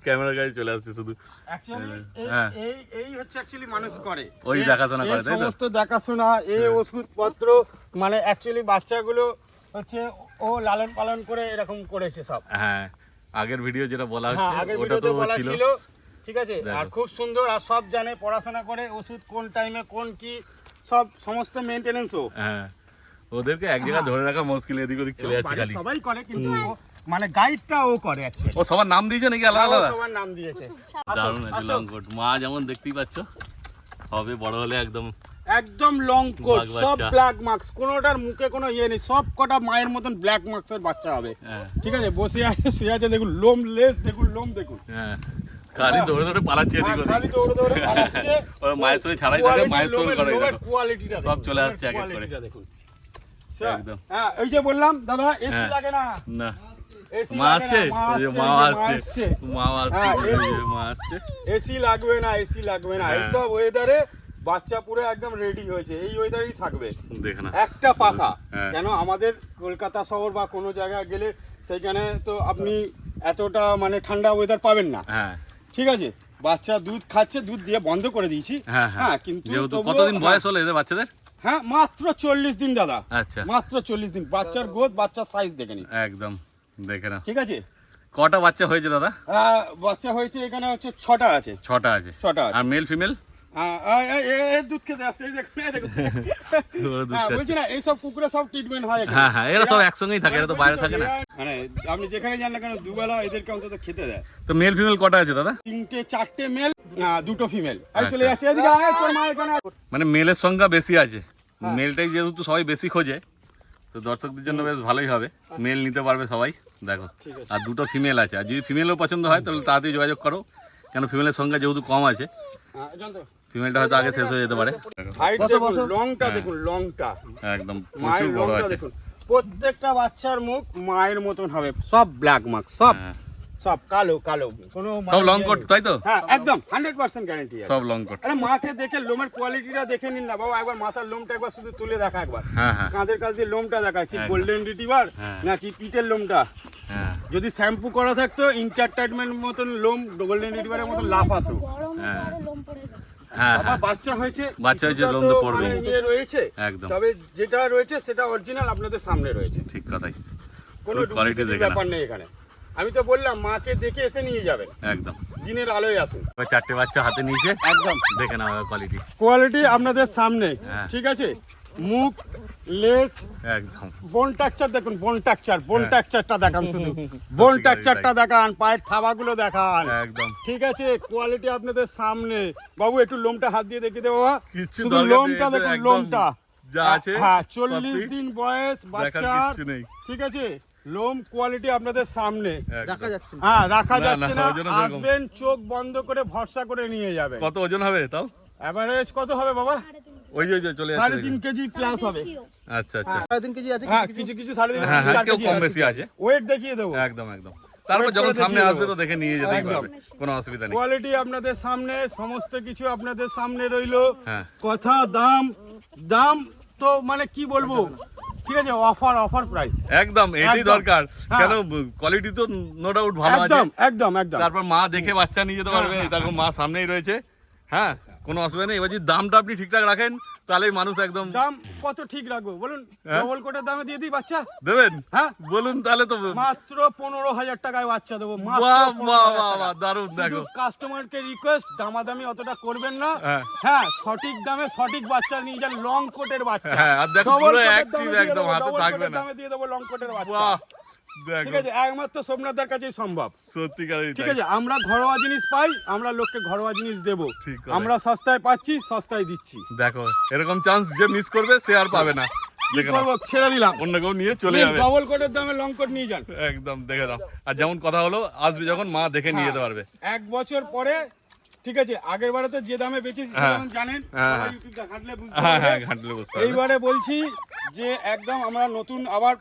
ক্যামেরার কাছে চলে আসছে শুধু। অ্যাকচুয়ালি হ্যাঁ। এই হচ্ছে অ্যাকচুয়ালি মানুষ করে, ওই দেখাশোনা করে, তাই তো? সমস্ত দেখাশোনা, এই ওষুধপত্র, মানে অ্যাকচুয়ালি বাচ্চাগুলো হচ্ছে ও লালন পালন করে এরকম করেছে সব। হ্যাঁ আগের ভিডিও যেটা বলা হ্যাঁ, হচ্ছে আগের ওটা তো ভিডিওতে বলা ছিল। ছিল, ঠিক আছে। আর খুব সুন্দর, আর সব জানে, পড়াশোনা করে, ওষুধ কোন টাইমে কোন কি সব সমস্ত মেইনটেনেন্সও। হ্যাঁ ওদেরকে এক জায়গায় ধরে রাখা মুশকিল, এদিক ওদিক চলে যাচ্ছে খালি। সবাই করে কিন্তু মানে গাইডটা ও করে অ্যাকচুয়ালি। ও সবার নাম দিয়েছে নাকি আলাদা আলাদা? সবার নাম দিয়েছে। দারুণ আছে লং কোট। মা যেমন দেখতেই পাচ্ছ হবে বড় হলে একদম একদম লং কোট, বাঘ সব বাচ্চা। ব্ল্যাক মার্কস, কোনোটার মুখে কোনো ইয়ে নেই, সব কটা মায়ের মতন ব্ল্যাক মার্কসের বাচ্চা হবে। হ্যাঁ ঠিক আছে, বসে আছে শুয়ে আছে, দেখুন লোম লেস, দেখুন লোম দেখুন। হ্যাঁ খালি দৌড়ে দৌড়ে পালাচ্ছে এদিক ওদিক। খালি দৌড়ে দৌড়ে পালাচ্ছে। ওর মায়ের সঙ্গে ছাড়াই থাকে, মায়ের সঙ্গে করে লোমের দেখো। কোয়ালিটিটা সব চলে আসছে এক এক করে। দেখুন। একদম। হ্যাঁ, এই যে বললাম দাদা এসি হ্যাঁ। লাগে না। না এসি মা লাগে আসছে, না, এই যে মা আসছে, মা আসছে, হ্যাঁ, এই যে মা আসছে। এসি লাগবে না, এসি লাগবে না। হ্যাঁ। এইসব ওয়েদারে বাচ্চা পুরো একদম রেডি হয়েছে, এই ওয়েদারেই থাকবে। দেখে না একটা পাখা, হ্যাঁ। কেন আমাদের কলকাতা শহর বা কোনো জায়গায় গেলে সেখানে তো আপনি এতটা মানে ঠান্ডা ওয়েদার পাবেন না। হ্যাঁ ঠিক আছে, বাচ্চা দুধ খাচ্ছে, দুধ দিয়ে বন্ধ করে দিয়েছি। হ্যাঁ হ্যাঁ কিন্তু যেহেতু তবুও- কতদিন বয়স হলো এদের বাচ্চাদের? হ্যাঁ, মাত্র 40 দিন দাদা, আচ্ছা মাত্র 40 দিন। বাচ্চার গ্রোথ, বাচ্চার সাইজ দেখে নিন। একদম দেখে না। ঠিক আছে, কটা বাচ্চা হয়েছে দাদা? বাচ্চা হয়েছে এখানে হচ্ছে 6টা আছে। 6টা আছে। 6টা আছে। আর মেল ফিমেল? এর দুধ খেতে আসছে, এই দেখুন, এই দেখুন। ওরা দুধ হ্যাঁ, খাচ্ছে। বলছি না, এইসব কুকুরে সব ট্রিটমেন্ট হয় এখানে। হ্যাঁ হ্যাঁ এরা সব একসঙ্গেই থাকে, এরা তো বাইরে থাকে না। মানে আপনি যেখানে যান না কেন দুবেলা এদেরকে অন্তত খেতে দেয়। তো মেল ফিমেল কটা আছে দাদা? 3টে 4টে মেল, 2টো ফিমেল। এই চলে আচ্ছা। যাচ্ছে, এদিকে আয়, তোর মা এখানে আয়। মানে মেলের সংখ্যা বেশি আছে, হ্যাঁ। মেলটাই যেহেতু সবাই বেশি খোঁজে তো দর্শকদের জন্য বেশ ভালোই হবে, মেল নিতে পারবে সবাই। দেখো ঠিক আছে। আর 2টো ফিমেল আছে, আর যদি ফিমেলও পছন্দ হয় তাহলে তাড়াতাড়ি যোগাযোগ করো, কেন ফিমেলের সংখ্যা যেহেতু কম আছে, জানতো ফিমেলটা হয়তো আগে শেষ হয়ে যেতে পারে। দেখো, হাইট দেখুন, লংটা হ্যাঁ। দেখুন, লংটা একদম মায়ের প্রচুর বড় লংটা আছে। দেখুন। প্রত্যেকটা বাচ্চার মুখ মায়ের মতন হবে, সব ব্ল্যাক মার্ক, সব হ্যাঁ, সব কালো কালো, কোনো সব লং কোট তাই তো? হ্যাঁ, একদম 100% গ্যারান্টি আছে। সব লং কোট। আরে মাকে দেখে লোমের কোয়ালিটিটা দেখে নিন না বাবা, একবার মাথার লোমটা একবার শুধু তুলে দেখা একবার। হ্যাঁ হ্যাঁ কাঁধের কাছ দিয়ে লোমটা দেখাচ্ছি, একদম। গোল্ডেন রিট্রিভার হ্যাঁ। নাকি পিটের লোমটা। হ্যাঁ যদি শ্যাম্পু করা থাকতো ইন্টারটেনমেন্ট মতন লোম গোল্ডেন রিট্রিভারের মতন লাফাতো। হ্যাঁ হ্যাঁ বাবা হ্যাঁ বাচ্চা হয়েছে, বাচ্চা হয়েছে, কিছুটা লোম তো তো পড়বেই। মানে ইয়ে রয়েছে, একদম তবে যেটা রয়েছে সেটা অরিজিনাল আপনাদের সামনে রয়েছে, ঠিক কথাই। কোনো কোয়ালিটি ডুপ্লিকেট দেখে না, ব্যাপার নেই এখানে। আমি তো বললাম মাকে দেখে এসে নিয়ে যাবেন, একদম। দিনের আলোয় আসুন। ওই 4টে বাচ্চা হাতে নিয়েছে, একদম দেখে নাও কোয়ালিটি। কোয়ালিটি আপনাদের সামনে। হ্যাঁ। ঠিক আছে, মুখ, লেজ, একদম বোন টাকচার দেখুন, বোন টাকচার, বোন হ্যাঁ। টাকচারটা দেখান শুধু, বোন সত্যিকারের টাকচারটা দেখান, পায়ের থাবাগুলো দেখান। একদম ঠিক আছে, কোয়ালিটি আপনাদের সামনে। বাবু একটু লোমটা হাত দিয়ে দেখিয়ে দেবো বাবা, কিচ্ছু শুধু দরকার লোমটা নেই, দেখুন, একদম লোমটা যা আছে হ্যাঁ, সত্যি 40 দিন বয়স দেখার বাচ্চার। কিচ্ছু নেই। ঠিক আছে, লোম কোয়ালিটি আপনাদের সামনে। একদম। হ্যাঁ, রাখা না, যাচ্ছে না, না, ওই জন্য সেরকম। আসবেন চোখ বন্ধ করে ভরসা করে নিয়ে যাবেন। কত ওজন হবে তাও? এভারেজ কত হবে বাবা? ওই যে চলে যাচ্ছে 3.5 কেজি প্লাস হবে। আচ্ছা আচ্ছা হ্যাঁ, কিছু কিছু 3.5 হ্যাঁ হ্যাঁ 4 কেউ কেজি কম আছে। বেশি আছে, ওয়েট দেখিয়ে দেবো। একদম একদম। তারপর Wait যখন করে সামনে দেখিয়ে আসবে দেবো। তো দেখে নিয়ে যেতেই একদম। পারবে, কোনো অসুবিধা নেই। কোয়ালিটি আপনাদের সামনে, সমস্ত কিছু আপনাদের সামনে রইলো। হ্যাঁ কথা, দাম, দাম তো মানে কি বলবো, ঠিক আছে, অফার প্রাইস। একদম এটাই একদম। দরকার, হ্যাঁ। কেন কোয়ালিটি তো নো ডাউট ভালো আছে, একদম একদম একদম। তারপর মা দেখে বাচ্চা নিয়ে যেতে পারবে, হ্যাঁ, দেখো মা সামনেই রয়েছে। হ্যাঁ কোনো অসুবিধা নেই। এবার যদি দামটা আপনি ঠিকঠাক রাখেন তাহলেই মানুষ একদম দাম কত ঠিক রাখবো বলুন? হ্যাঁ। ডবল কোটের দামে দিয়ে দিই বাচ্চা। দেবেন, হ্যাঁ, বলুন তাহলে তো। মাত্র 15,000 টাকায় বাচ্চা দেবো। মাত্র বাহ বাহ 15,000 বাহ টাকা। বাহ দারুণ। শুধু দেখো কাস্টমারকে রিকোয়েস্ট, দামাদামি অতটা করবেন না। হ্যাঁ। হ্যাঁ, সঠিক দামে সঠিক বাচ্চা নিয়ে যান, লং কোটের বাচ্চা। হ্যাঁ, আর দেখো Double পুরো coat এর active দামে দিয়ে একদম, দেবো, হাতে double থাকবে coat এর না। দামে দিয়ে দেবো লং কোটের বাচ্চা। বাহ ঠিক দেখো আছে, একমাত্র সোমনাথদার কাছেই সম্ভব। সত্যিকারের ঠিক আছে, আমরা ঘরোয়া জিনিস পাই, আমরা লোককে ঘরোয়া জিনিস দেবো। ঠিক কথা। আমরা সস্তায় পাচ্ছি, সস্তায় দিচ্ছি। দেখো এরকম চান্স যে মিস করবে সে আর পাবে না, কি দেখে নাও করবো, ছেড়ে দিলাম। অন্য কেউ নিয়ে চলে যাবে। ডবল কোটের দামে লং কোট নিয়ে যান। একদম দেখে নাও। আর যেমন কথা হলো আসবে যখন মা দেখে নিয়ে যেতে পারবে। 1 বছর পরে, ঠিক আছে, আগের বারে তো যে দামে বেচেছি হ্যাঁ। সেটা জানেন, হ্যাঁ, সবাই হ্যাঁ। ইউটিউবটা ঘাঁটলে বুঝতে হ্যাঁ পারবে। হ্যাঁ ঘাটলে বুঝতে পারবে। এইবারে বলছি যে একদম আমরা নতুন, আবার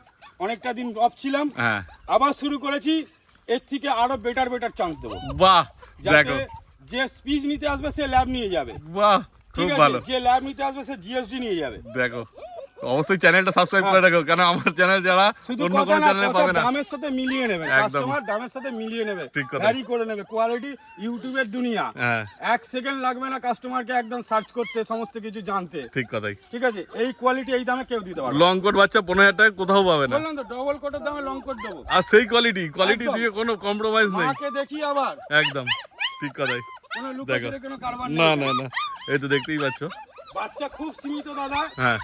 অনেকটা দিন অফ ছিলাম, হ্যাঁ আবার শুরু করেছি। এর থেকে আরো বেটার চান্স দেবো, বাহ যাতে দেখো যে স্পিচ নিতে আসবে সে ল্যাব নিয়ে যাবে। বাহ ঠিক খুব আছে, ভালো। যে ল্যাব নিতে আসবে সে জিএসডি নিয়ে যাবে। দেখো অবশ্যই চ্যানেলটা সাবস্ক্রাইব করে রাখো, কারণ আমার চ্যানেল যারা শুধু অন্য কথা কোনো না, চ্যানেলে কথা পাবে না। দামের সাথে মিলিয়ে নেবে, একদম। কাস্টমার দামের সাথে মিলিয়ে নেবে, ঠিক কথা। ভ্যারি করে নেবে। কোয়ালিটি ইউটিউবের দুনিয়া, হ্যাঁ 1 সেকেন্ড লাগবে না কাস্টমারকে একদম সার্চ করতে, সমস্ত কিছু জানতে। ঠিক কথাই। ঠিক আছে, এই কোয়ালিটি এই দামে কেউ দিতে পারবে না। লং কোট বাচ্চা 15,000 টাকা কোথাও পাবে না, বললাম তো, ডবল কোটের দামে লং কোট দেবো। আর সেই কোয়ালিটি একদম। দিয়ে কোনো কম্প্রোমাইজ নেই। মাকে দেখি আবার, একদম ঠিক কথাই। কোনো দেখো। লুকোচুরি কোনো কারবার না নেই। না না এই তো দেখতেই পাচ্ছ। বাচ্চা খুব সীমিত দাদা। হ্যাঁ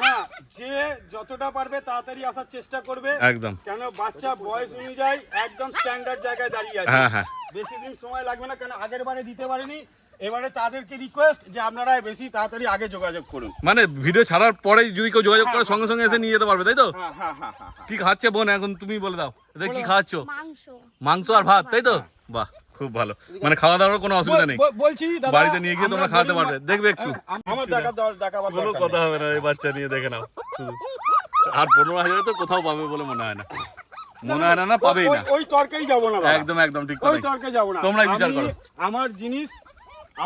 হ্যাঁ, যে যতটা পারবে তাড়াতাড়ি আসার চেষ্টা করবে একদম কেন বাচ্চা বয়স অনুযায়ী একদম স্ট্যান্ডার্ড জায়গায় দাঁড়িয়ে আছে। হ্যাঁ হ্যাঁ বেশি দিন সময় লাগবে না, কেন আগের বারে দিতে পারিনি, এবারে তাদেরকে রিকোয়েস্ট যে আপনারা বেশি তাড়াতাড়ি আগে যোগাযোগ করুন। মানে ভিডিও ছাড়ার পরে যদি কেউ যোগাযোগ করে সঙ্গে সঙ্গে এসে নিয়ে যেতে পারবে, তাই তো? হ্যাঁ হ্যাঁ হ্যাঁ হ্যাঁ। কি খাচ্ছে বোন এখন তুমি বলে দাও, এদের কি খাওয়াচ্ছ? মাংস। মাংস আর ভাত, তাই তো? বাহ, খুব ভালো, মানে খাওয়া দাওয়ার কোনো অসুবিধা নেই। বলছি দাদা, বাড়িতে নিয়ে গিয়ে তোমরা আমরা খাওয়াতে গরিব পারবে, দেখবে একটু আমার দেখাবার কোনো দরকার কথা নেই। হবে না, এই বাচ্চা নিয়ে দেখে নাও শুধু। আর 15,000 তো কোথাও পাবে বলে মনে হয় না, মনে হয় না, পাবেই না। ওই তর্কেই যাব না দাদা। একদম একদম ঠিক ওই কথা, তর্কে যাব না। তোমরাই বিচার আমি করো। আমার জিনিস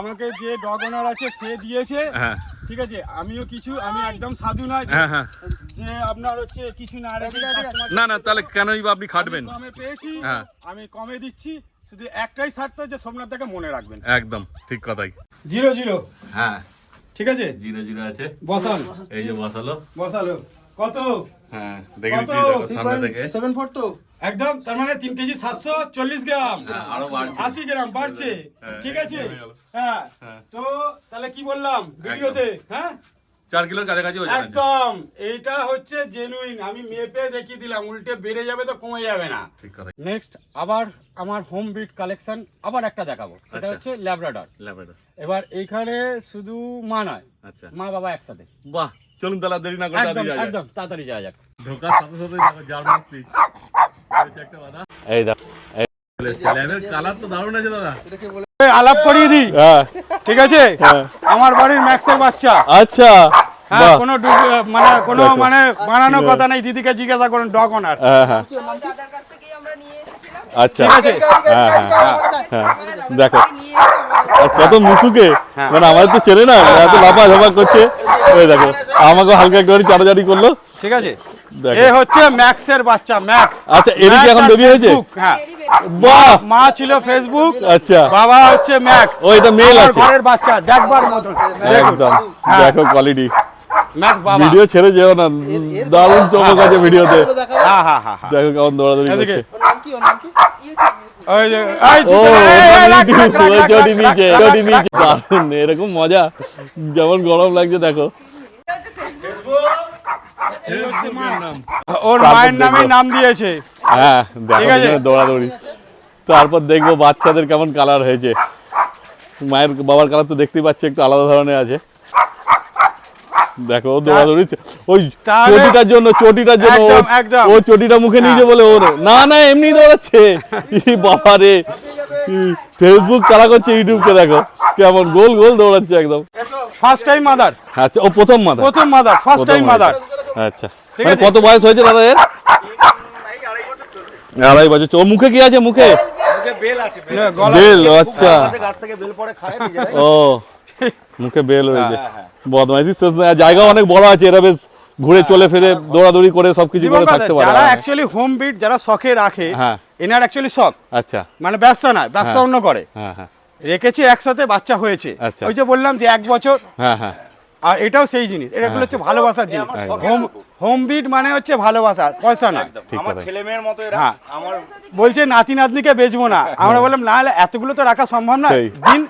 আমাকে যে ডগ ওনার আছে সে দিয়েছে, হ্যাঁ ঠিক আছে, আমিও কিছু, আমি একদম সাধু নয় হ্যাঁ হ্যাঁ, যে আপনার হচ্ছে কিছু না রেখে না না, তাহলে কেনই বা আপনি খাটবেন? কমে পেয়েছি, হ্যাঁ। আমি কমে দিচ্ছি, শুধু একটাই স্বার্থ যে সোমনাথ দাকে মনে রাখবেন। একদম ঠিক কথাই। 0-0, হ্যাঁ ঠিক আছে, 0-0 আছে, বসান, এই যে বসালো। বসালো কত? হ্যাঁ দেখে কত? নিচ্ছি, দেখো সামনে থেকে 7-4 তো একদম, তার মানে 3 কেজি 740 গ্রাম, হ্যাঁ, আরো বাড়ছে। 80 গ্রাম বাড়ছে, হ্যাঁ, ঠিক আছে। একদমই ভালো। হ্যাঁ, হ্যাঁ। তো তাহলে কি বললাম ভিডিওতে? হ্যাঁ 4 কিলোর কাছাকাছি ওজন আছে। একদম, এইটা হচ্ছে জেনুইন, আমি মেপে দেখিয়ে দিলাম, উল্টে বেড়ে যাবে তো কমে যাবে না। ঠিক কথা। নেক্সট আবার আমার হোম ব্রিড কালেকশন আবার একটা দেখাবো, সেটা আচ্ছা। হচ্ছে ল্যাব্রাডর। ল্যাব্রাডর, এবার এইখানে শুধু মা নয়, আচ্ছা মা বাবা একসাথে। বাহ, চলুন তাহলে আর দেরি না করে একদম তাড়াতাড়ি যাওয়া যাক। একদম তাড়াতাড়ি যাওয়া যাক। ঢোকার সাথে সাথে দেখো জার্মান স্পিচ একটা বাধা। এই দেখো, ল্যাবের কালার তো দারুণ আছে দাদা। এটাকে বলে আলাপ করিয়ে দিই, হ্যাঁ ঠিক আছে। আমার বাড়ির ম্যাক্সের বাচ্চা, আচ্ছা, হ্যাঁ, কোনো মানে বানানো কথা নেই, দিদিকে জিজ্ঞাসা করুন, ডগ ওনার, হ্যাঁ হ্যাঁ আমার দাদার কাছ থেকেই আমরা নিয়ে এসেছিলাম। আচ্ছা, ঠিক আছে। হ্যাঁ হ্যাঁ হ্যাঁ, মানে দাদার দেখো। কাছ থেকে নিয়ে এসে আমরা- আর কত মিশুকে, মানে আমাদের তো চেনে না, এত লাফা ঝাপা করছে। ওই দেখো, আমাকে হালকা একটু চাড়াচাড়ি করলো। ঠিক আছে। দেখো। এ হচ্ছে ম্যাক্সের বাচ্চা, ম্যাক্স। আচ্ছা, এরই কি এখন বেবি হয়েছে? হ্যাঁ, এরই বেশি। বাহ, মা ছিল ফেসবুক, আচ্ছা, বাবা হচ্ছে ম্যাক্স। ও এটা মেল আমার আছে ঘরের বাচ্চা, দেখবার মতন। একদম। হ্যাঁ। দেখো কোয়ালিটি, ম্যাক্স বাবা। ভিডিও ছেড়ে যেও না, দারুণ চমক আছে ভিডিওতে। দেখাও হ্যাঁ হ্যাঁ হ্যাঁ হ্যাঁ। দেখো কেমন দৌড়াদৌড়ি এদিকে। করছে। ওর নাম কি ওর নাম কি ইউটিউবে। ওই যে, এই ও জুতো, এই, রাখ, রাখ, রাখ, রাখ, চটি রাখ, নিচে, রাখ, চটি রাখ, নিচে, দারুণ, এরকম মজা, যেমন গরম লাগছে দেখো। এটা হচ্ছে ফেসবুক। এই হচ্ছে মা। ওর মায়ের নামে নাম দিয়েছে। হ্যাঁ দেখো ঠিক আছে। পিছনে দৌড়াদৌড়ি। তারপর দেখবো বাচ্চাদের কেমন কালার হয়েছে। মায়ের বাবার কালার তো দেখতেই পাচ্ছি একটু আলাদা ধরনের আছে। দেখো ও দৌড়াদৌড়ি, ওই তাহলে- চটিটার জন্য একদম, একদম। ও চটিটা মুখে নিয়েছে বলে ওর না না এমনি দৌড়াচ্ছে। ই বাবা রে, ফেসবুক তারা করছে, ইউটিউবকে দেখো কেমন গোল গোল দৌড়াচ্ছে একদম। ফার্স্ট টাইম মাদার, আচ্ছা, ও প্রথম মাদার, প্রথম মাদার, ফার্স্ট টাইম মাদার। আচ্ছা, ঠিক মানে আছে। কত বয়স হয়েছে দাদা এর? 2.5 বছর। ও মুখে কি আছে? মুখে বেল আছে বেল, আচ্ছা, গাছ থেকে বেল পড়ে খায় নিজেরাই। ও মুখে বেল হয়েছে। বদমাইশি শেষ নাই। আর জায়গা অনেক বড় আছে, এরা বেশ ঘুরে চলে ফিরে দৌড়াদৌড়ি করে সবকিছু করে থাকতে পারে। যারা অ্যাকচুয়ালি হোম বিট, যারা শখে রাখে, হ্যাঁ। এনার অ্যাকচুয়ালি শখ, আচ্ছা, মানে ব্যবসা নয়, ব্যবসা অন্য করে। হ্যাঁ হ্যাঁ রেখেছে একসাথে, বাচ্চা হয়েছে। আচ্ছা। ওই যে বললাম যে 1 বছর, হ্যাঁ হ্যাঁ, আর এটাও সেই জিনিস, এটা হচ্ছে ভালোবাসার জিনিস। হোম বিট মানে হচ্ছে ভালোবাসা, পয়সা না। ঠিক আমার কথা। ছেলে মেয়ের মতো এরা হ্যাঁ। আমার বলছে নাতি নাতনিকে বেচবো না, আমরা বললাম না, হলে এতগুলো তো রাখা সম্ভব না, সেই। দিন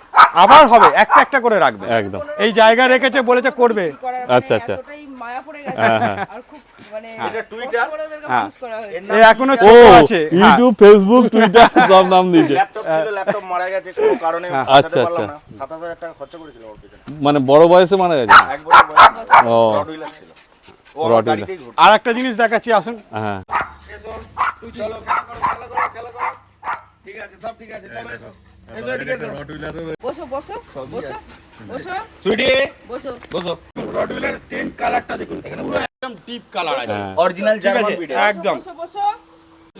আবার হবে, একটা একটা করে রাখবে। একদম। এই জায়গা রেখেছে, বলেছে করবে। কি করার, আচ্ছা, মানে আচ্ছা। এতটাই মায়া পড়ে গেছে। হ্যাঁ, হ্যাঁ। আর খুব মানে এটা টুইটার। কষ্ট করে ওদেরকে হ্যাঁ। মানুষ করা হয়েছে। এ এখনো ও ছোট আছে। হ্যাঁ। ইউটিউব, ফেসবুক, টুইটার সব নাম দিয়েছে। ল্যাপটপ ছিল, ল্যাপটপ মারা গেছে কোনো কারণে আচ্ছা, পাঠাতে পারলাম আচ্ছা। না। 7,000 টাকা খরচা করেছিল ওর পিছনে। মানে বড় বয়সে মারা গেছে। 1 বছর বয়স। ও রডউইলার ছিল। ও আমার রডউইলার। গাড়িতেই ঘুরতো। আর একটা জিনিস দেখাচ্ছি, আসুন। হ্যাঁ, চলো খেলা করো, খেলা করো, খেলা করো। ঠিক আছে, সব ঠিক আছে, চলো এসো। এসো এদিকে এসো। বসো বসো বসো বসো সুইটি বসো। বসো। রডউইলার টেন্ট কালারটা দেখুন, পুরো একদম ডিপ কালার আছে। হ্যাঁ, অরিজিনাল ঠিক জার্মান আছে, ব্রিড। একদম বসো বসো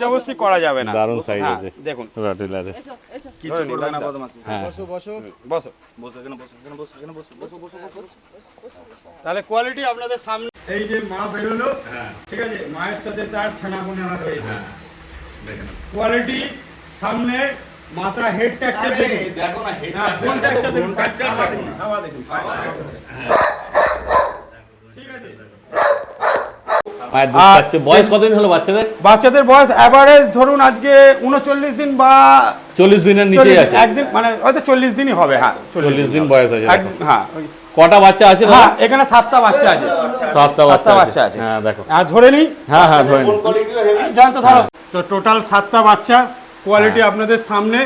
জবরদস্তি করা যাবে না। দারুণ সাইজ হ্যাঁ, আছে দেখুন। রটুইলারে। এসো এসো। কিছু করবে না বদমাশি। হ্যাঁ, বসো বসো বসো। বসো এখানে বসো এখানে বসো এখানে বসো বসো বসো বসো। তাহলে কোয়ালিটি আপনাদের সামনে, এই যে মা বেরোলো, ঠিক আছে, মায়ের সাথে তার ছানা বোনেরা রয়েছে। কোয়ালিটি সামনে, মাথা হেড ট্যাক্সচার দেখুন, দেখো না হেড হ্যাঁ, কোন ট্যাক্সচার দেখুন, কোন ট্যাক্সচার হাওয়া দেখুন। দেখুন, হাওয়া দেখুন, ঠিক আছে। মায়ের দুধ খাচ্ছে। বয়স কতদিন হলো বাচ্চাদের? বাচ্চাদের বয়স অ্যাভারেজ ধরুন আজকে 39 দিন বা 40 দিনের নিচেই 40 আছে। একদিন, মানে হয়তো 40 দিনই হবে। হ্যাঁ, 40 দিন বয়স হয়েছে। হ্যাঁ, ওই কটা বাচ্চা আছে দাদা? হ্যাঁ এখানে 7টা বাচ্চা আছে। 7টা বাচ্চা বাচ্চা আছে। আছে। হ্যাঁ দেখো। আর ধরে নিই, হ্যাঁ হ্যাঁ ধরে নিন। কোয়ালিটিও হেভি। জানতো ধরো। তো টোটাল 7টা বাচ্চা, কোয়ালিটি আপনাদের সামনে,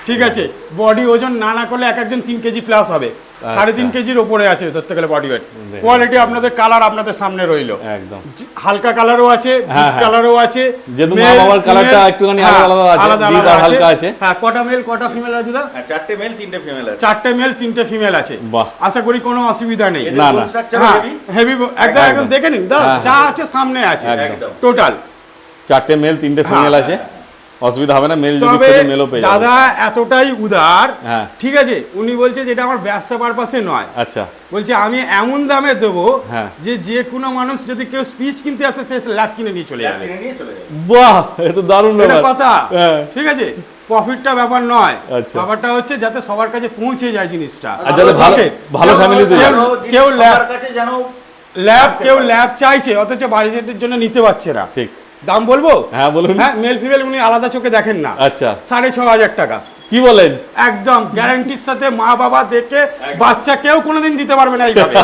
ঠিক আছে। বডি ওজন না করলে এক একজন 3 কেজি প্লাস হবে, 3.5 কেজির ওপরে আছে ধরতে গেলে বডি ওয়েট। কোয়ালিটি আপনাদের কালার আপনাদের সামনে রইলো, একদম হালকা কালারও আছে, ডিপ কালারও আছে। যেহেতু মা বাবার কালারটা একটুখানি আলাদা আছে, ডিপ আর হালকা আছে। হ্যাঁ, কটা মেল কটা ফিমেল আছে দাদা? 4টে মেল 3টে ফিমেল আছে। 4টে মেল 3টে ফিমেল আছে। বাহ, আশা করি কোনো অসুবিধা নেই। না না, হ্যাঁ হেভি একদম একদম দেখে নিন দাদা, যা আছে সামনে আছে একদম টোটাল। 4টে মেল 3টে ফিমেল আছে, অসুবিধা হবে না। মেল যদি তবে পেতে মেলও পেয়ে যাবে। দাদা এতটাই উদার, হ্যাঁ ঠিক আছে, উনি বলছে যেটা আমার ব্যবসা পারপাসে নয়, আচ্ছা বলছে আমি এমন দামে দেবো হ্যাঁ। যে কোনো মানুষ যদি কেউ স্পিচ কিনতে আসে সে ল্যাব কিনে নিয়ে চলে যাবে। কিনে নিয়ে চলে যাবে। বাহ, এ তো দারুণ এটা ব্যাপার। কথা, হ্যাঁ। ঠিক আছে। প্রফিটটা ব্যাপার নয়, আচ্ছা। ব্যাপারটা হচ্ছে যাতে সবার কাছে পৌঁছে যায় জিনিসটা। আর যাতে ভালো ভালো ফ্যামিলিতে কেউ- যাবে। কেউ সবার কাছে যেন কেউ ল্যাব চাইছে অথচ বাড়ির জন্য নিতে পারছে না। ঠিক। দাম বলবো? হ্যাঁ বলুন। হ্যাঁ, মেল ফিমেল উনি আলাদা চোখে দেখেন না। আচ্ছা, 6,500 টাকা কি বলেন? একদম গ্যারান্টির সাথে, মা বাবা দেখে বাচ্চা কেউ কোনোদিন দিতে পারবে না এইভাবে।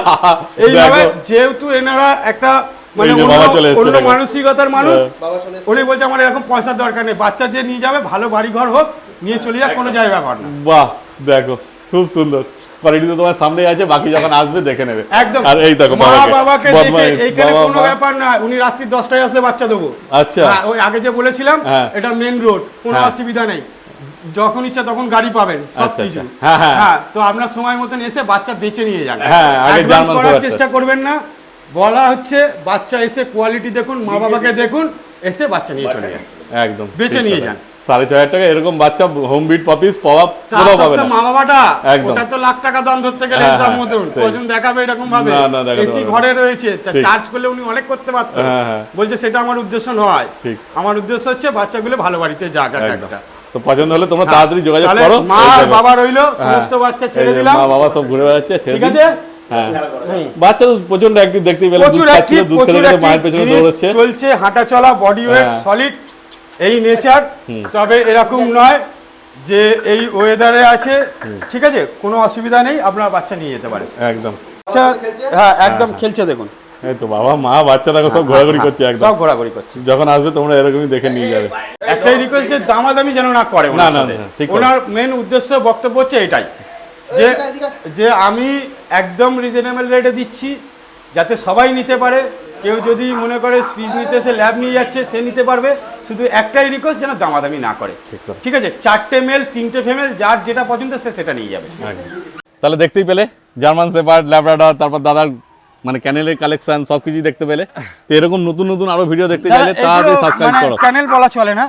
এইভাবে দেখো। যেহেতু এনারা একটা মানে এই যে বাবা চলে এসেছে অন্য দেখো। মানসিকতার মানুষ, বাবা চলে উনি বলছে আমার এরকম পয়সার দরকার নেই, বাচ্চা যে নিয়ে যাবে ভালো বাড়ি ঘর হোক, নিয়ে চলে যাক, কোনো যায় ব্যাপার না। বাহ, দেখো খুব সুন্দর। কোয়ালিটি তো তোমার সামনেই আছে, বাকি যখন আসবে দেখে নেবে। একদম। আর এই দেখো মা বাবাকে, বাবাকে দেখে বদমাইশ, এইখানে বাবা, কোনো মা। ব্যাপার না, উনি রাত্রি 10টায় আসলে বাচ্চা দেবো। আচ্ছা হ্যাঁ, ওই আগে যে বলেছিলাম হ্যাঁ। এটা মেন রোড, কোনো হ্যাঁ। অসুবিধা নেই, যখন ইচ্ছা তখন গাড়ি পাবেন সব আচ্ছা, কিছু। আচ্ছা। হ্যাঁ, হ্যাঁ। হ্যাঁ, তো আপনার সময় মতন এসে বাচ্চা বেঁচে নিয়ে যান। হ্যাঁ, আগে Advance জার্মান করার শেফার্ডটা। চেষ্টা করবেন না, বলা হচ্ছে বাচ্চা এসে কোয়ালিটি দেখুন, মা বাবাকে দেখুন, এসে বাচ্চা নিয়ে চলে যান, একদম বেঁচে ঠিক নিয়ে কথা। যান। 6,500 টাকা এরকম বাচ্চা হোম বিট পাপিস পাওয়া তার কোথাও পাবে সত্ত্বেও না। মা বাবাটা একদম। ওটা তো লাখ টাকা দাম ধরতে গেলে হ্যাঁ, হিসাব হ্যাঁ, মতন সেই। কজন দেখাবে এরকম ভাবে। না, না, দেখাতে এসি পারবে না। ঘরে রয়েছে, ঠিক। চার্জ করলে উনি অনেক করতে পারতো। হ্যাঁ, হ্যাঁ। বলছে সেটা আমার উদ্দেশ্য নয়, ঠিক। আমার উদ্দেশ্য হচ্ছে বাচ্চাগুলো ভালো বাড়িতে যাক একদম। একটা। তো পছন্দ হলে তোমরা তাড়াতাড়ি যোগাযোগ তাহলে করো। মা এই আর দেখো। বাবা রইলো, হ্যাঁ। সমস্ত বাচ্চা এই ছেড়ে যে দিলাম, মা বাবা সব ঘুরে বেড়াচ্ছে, ছেড়ে ঠিক দিন। আছে। হ্যাঁ, হুম। বাচ্চা তো প্রচন্ড অ্যাক্টিভ, দেখতেই পেলে দুধ প্রচুর খাচ্ছিল, অ্যাক্টিভ, দুধ প্রচুর খেলে মায়ের অ্যাক্টিভ পেছনে জিনিস দৌড়চ্ছে। চলছে, হাঁটা চলা, বডি ওয়েট হ্যাঁ। সলিড, এই নেচার। তবে এরকম নয় যে এই ওয়েদারে আছে, ঠিক আছে, কোনো অসুবিধা নেই, আপনার বাচ্চা নিয়ে যেতে পারে। একদম। আচ্ছা, হ্যাঁ একদম খেলছে দেখুন, এই তো বাবা মা বাচ্চা দেখো সব ঘোরাঘুরি করছে একদম। সব ঘোরাঘুরি করছে। যখন আসবে তোমরা এরকমই দেখে নিয়ে যাবে। একটাই রিকোয়েস্ট যে দামাদামি যেন না করে না, ওনার না, সাথে। না, ঠিক কথা। ওনার মেন উদ্দেশ্য বক্তব্য হচ্ছে এটাই যে যে আমি একদম রিজনেবল রেটে দিচ্ছি যাতে সবাই নিতে পারে। কেউ যদি মনে করে স্পিচ নিতে সে ল্যাব নিয়ে যাচ্ছে, সে নিতে পারবে। শুধু একটাই রিকোয়েস্ট যেন দামাদামি না করে, ঠিক কথা। ঠিক আছে। 4টে মেল 3টে ফিমেল, যার যেটা পছন্দ সে সেটা নিয়ে যাবে। একদম। তাহলে দেখতেই পেলে জার্মান শেফার্ড, ল্যাব্রাডর, তারপর দাদার মানে ক্যানেলের কালেকশন সবকিছু দেখতে পেলে। তো এরকম নতুন নতুন আরো ভিডিও দেখতে চাইলে তাড়াতাড়ি সাবস্ক্রাইব করো। চ্যানেল বলা চলে না,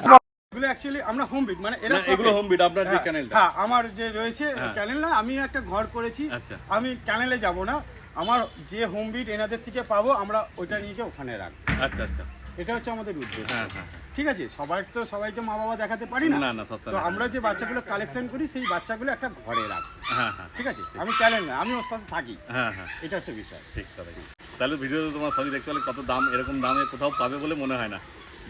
এগুলো অ্যাকচুয়ালি আমরা হোম বিট মানে এরা এগুলো হোম বিট আপনার যে চ্যানেলটা। হ্যাঁ, আমার যে রয়েছে হ্যাঁ। ক্যানেল না, আমি একটা ঘর করেছি, আচ্ছা। আমি ক্যানেলে যাব না, আমার যে হোম বিট এনাদের থেকে পাবো আমরা ওইটা নিয়ে গিয়ে ওখানে রাখবো। আচ্ছা আচ্ছা। এটা হচ্ছে আমাদের উদ্দেশ্য। হ্যাঁ হ্যাঁ। ঠিক আছে, সবাই তো সবাইকে মা বাবা দেখাতে পারি না, না না সস্তা তো না। আমরা যে বাচ্চাগুলো কালেকশন করি সেই বাচ্চাগুলো একটা ঘরে রাখবো। হ্যাঁ হ্যাঁ। ঠিক আছে, আমি ক্যানেল না, আমি ওর সাথে থাকি, হ্যাঁ হ্যাঁ। এটা হচ্ছে বিষয়। ঠিক কথা। তাহলে ভিডিওতে তোমার সবই দেখতে পেলে কত দাম, এরকম দামে কোথাও পাবে বলে মনে হয় না।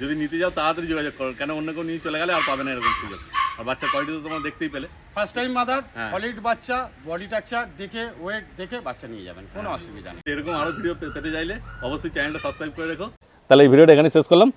যদি নিতে যাও তাড়াতাড়ি যোগাযোগ করো, কেন অন্য কেউ নিয়ে চলে গেলে আর পাবে না এরকম সুযোগ। আর বাচ্চা কোয়ালিটি তো তোমরা দেখতেই পেলে। ফার্স্ট টাইম মাদার, হ্যাঁ। সলিড বাচ্চা, বডি টেক্সচার দেখে, ওয়েট দেখে বাচ্চা নিয়ে যাবেন, কোনো অসুবিধা নেই। এরকম আরো ভিডিও পেতে চাইলে অবশ্যই চ্যানেলটা সাবস্ক্রাইব করে রেখো। তাহলে এই ভিডিওটা এখানে শেষ করলাম।